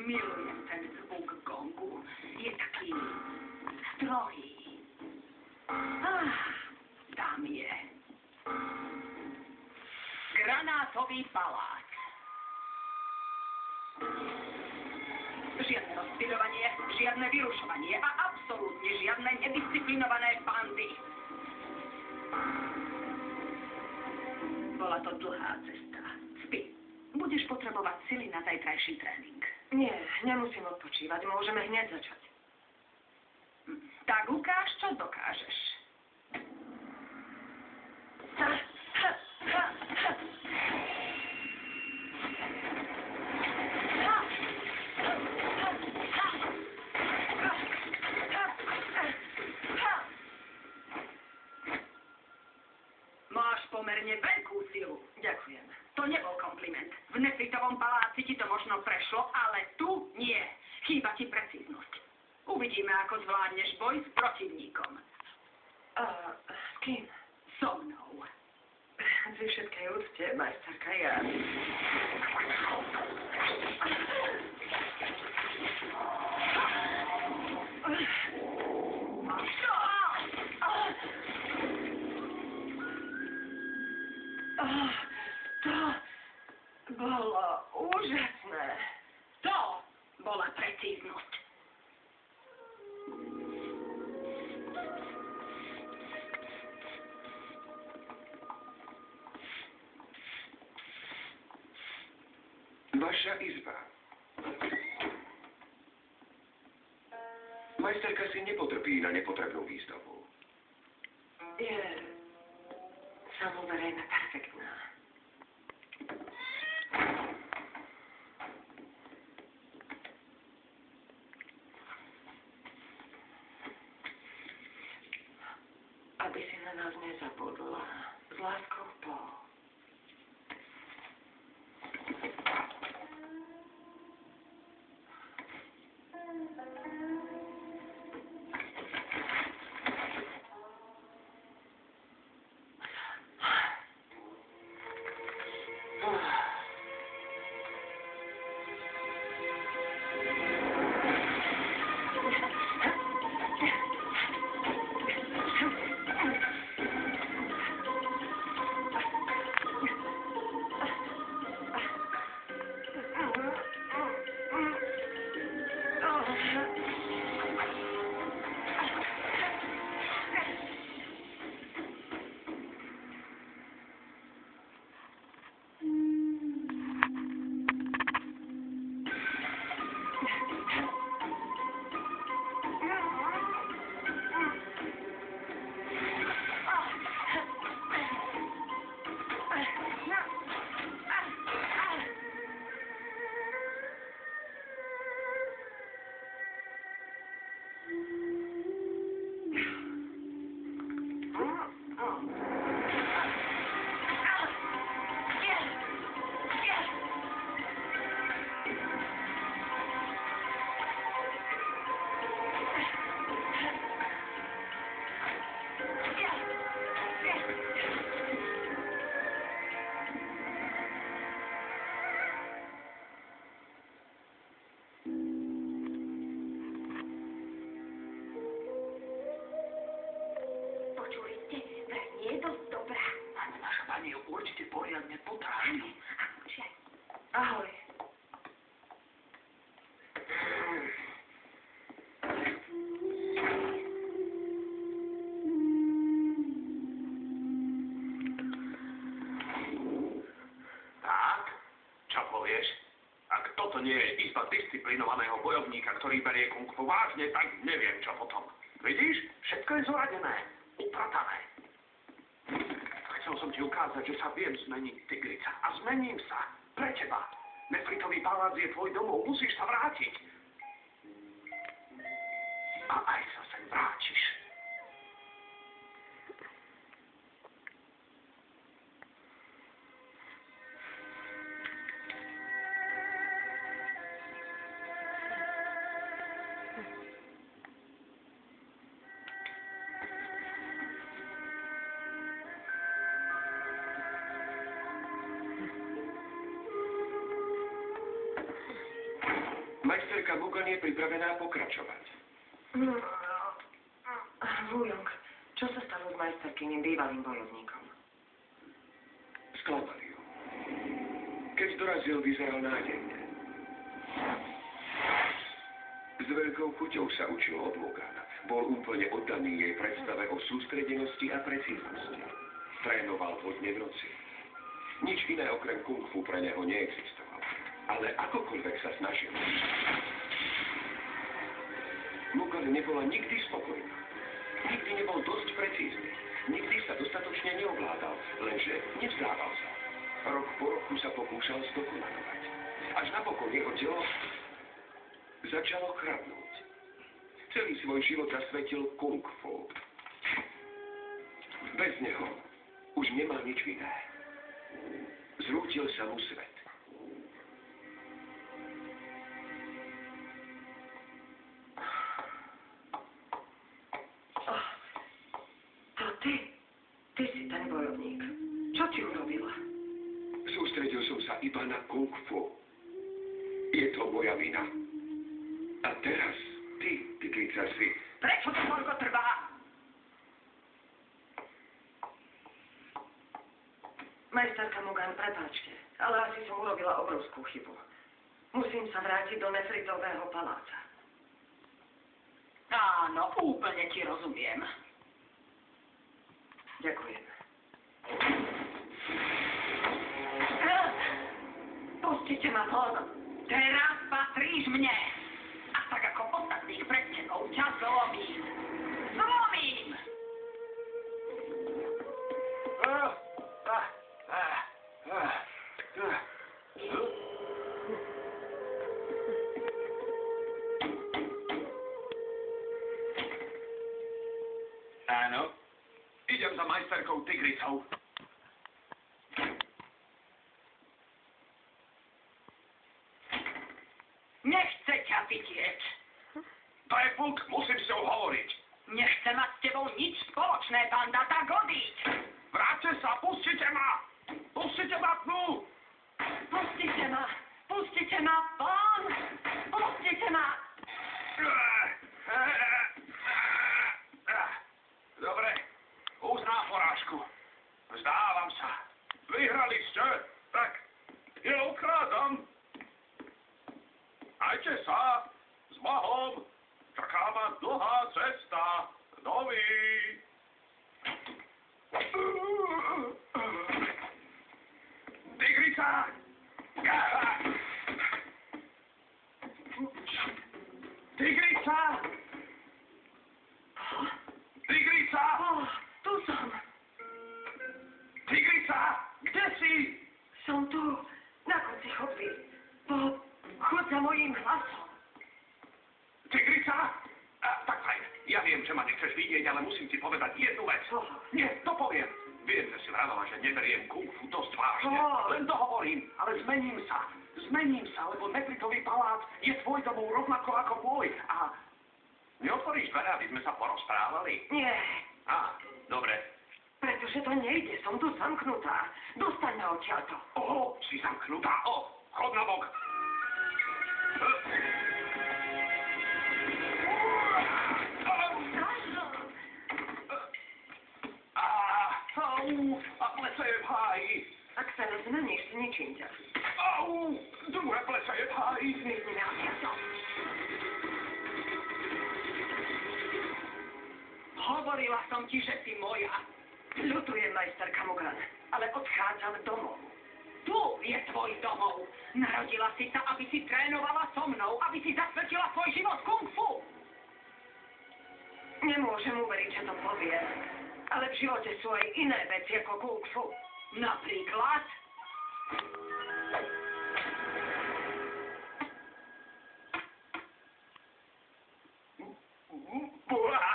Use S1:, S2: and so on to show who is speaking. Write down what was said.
S1: Milujem ten zvuk gongu. Je taký strohý. Tam je. Granátový palác. Žiadne rozptýľovanie, žiadne vyrušovanie a absolútne žiadne nedisciplinované bandy. Bola to dlhá cesta. Spí. Budeš potrebovať sily na zajtrajší tréning.
S2: Nie, nemusím odpočívať. Môžeme hneď začať.
S1: Tak ukáž, čo dokážeš. Máš pomerne veľkú silu.
S2: Ďakujem.
S1: To nebol kompliment. V nefritovom paláci ti to možno prešlo, ale tu nie. Chýba ti precíznosť. Uvidíme, ako zvládneš boj s protivníkom.
S2: S kým?
S1: So mnou.
S2: Pri všetkej úcte, majsterka, ja... To bolo úžasné.
S1: To bola precíznosť.
S3: Vaša izba. Majsterka si nepotrpí na nepotrebnú výzdobu.
S2: Je samozrejme perfektná. Aby si na nás nezabudla. S láskou Paul. Ahoj.
S3: Tak, čo povieš? Ak toto nie je izba disciplinovaného bojovníka, ktorý berie kung fu vážne, tak neviem, čo potom. Vidíš? Všetko je zoradené, upratané. Chcel som ti ukázať, že sa viem zmeniť, tigrica. A zmením sa. Pre teba. Nefritový palác je tvoj domov. Musíš sa vrátiť. A aj sa sem vrátiš.
S4: Majsterka Mugan je pripravená pokračovať.
S2: Vujok, čo sa stalo s majsterkyným bývalým bojovníkom?
S4: Sklamali ju. Keď dorazil, vyzeral nádejne. S veľkou chuťou sa učil od Mugan. Bol úplne oddaný jej predstave o sústredenosti a precíznosti. Trénoval vodne v noci. Nič iné okrem kung fu pre neho neexistovalo. Ale akokoľvek sa snažil, Mugan nebola nikdy spokojná. Nikdy nebol dosť precízny. Nikdy sa dostatočne neovládal, lenže nevzdával sa. Rok po roku sa pokúšal zdokonalovať. Až napokon jeho telo začalo chrapnúť. Celý svoj život zasvetil kung fu. Bez neho už nemal nič iné. Zrútil sa mu svet.
S2: To ty? Ty si ten bojovník. Čo ti urobila?
S4: Sústredil som sa iba na kung fu. Je to moja vina. A teraz ty, Tigrica, si...
S1: Prečo to toľko trvá?
S2: Majsterka Mugan, prepáčte, ale asi som urobila obrovskú chybu. Musím sa vrátiť do nefritového paláca.
S1: Áno, úplne ti rozumiem.
S2: Ďakujem. Pustite ma von.
S1: Teraz patríš mne. A tak ako ostatných pred tebou ťa zlomím. Zlomím!
S3: Áno. Idem za majsterkou Tigricou.
S1: Nechce ťa vidieť.
S3: To je Puk, musím s ňou hovoriť.
S1: Nechce mať s tebou nič spoločné, banda, tak odíď.
S3: Vráťte sa, pustite ma! Pustite ma tnu!
S1: Pustite ma. Pustite ma, pán. Pustite ma.
S3: Dobre, uznám porážku. Vzdávam sa. Vyhrali ste, tak ja ukrádam. Majte sa, s Bohom. Čaká ma dlhá cesta. Nový. Tigrica! Tigrica! Tigrica!
S2: Tu som.
S3: Tigrica! Kde si?
S2: Som tu, na konci chodby. Chod za mojím hlasom.
S3: Tigrica? Tak fajn. Ja viem, že ma nechceš vidieť, ale musím ti povedať jednu vec. Nie, to poviem. Viem, že si vravala, že neberiem kung fu dosť vážne. Len to hovorím, ale zmením sa. Zmením sa, lebo Nefritový palác je tvoj domov rovnako ako môj. A neotvoríš dvere, aby sme sa porozprávali?
S2: Nie,
S3: Dobre.
S2: pretože to nejde. Som tu zamknutá. Dostaň ma odtiaľto.
S3: Si zamknutá. Chod na bok. A plece je v háji.
S2: Ak sa nezmeníš, zničím ťa.
S3: Druhé plece je v háji.
S2: Zmizni ma odtiaľto.
S1: Hovorila som ti, že si moja.
S2: Ľutujem, majsterka Mugan, ale odchádzam domov.
S1: Tu je tvoj domov. Narodila si sa, aby si trénovala so mnou, aby si zasvetila svoj život kung fu.
S2: Nemôžem uveriť, že to poviem. Ale v živote sú aj iné veci ako kung fu.
S1: Napríklad?
S3: Buá!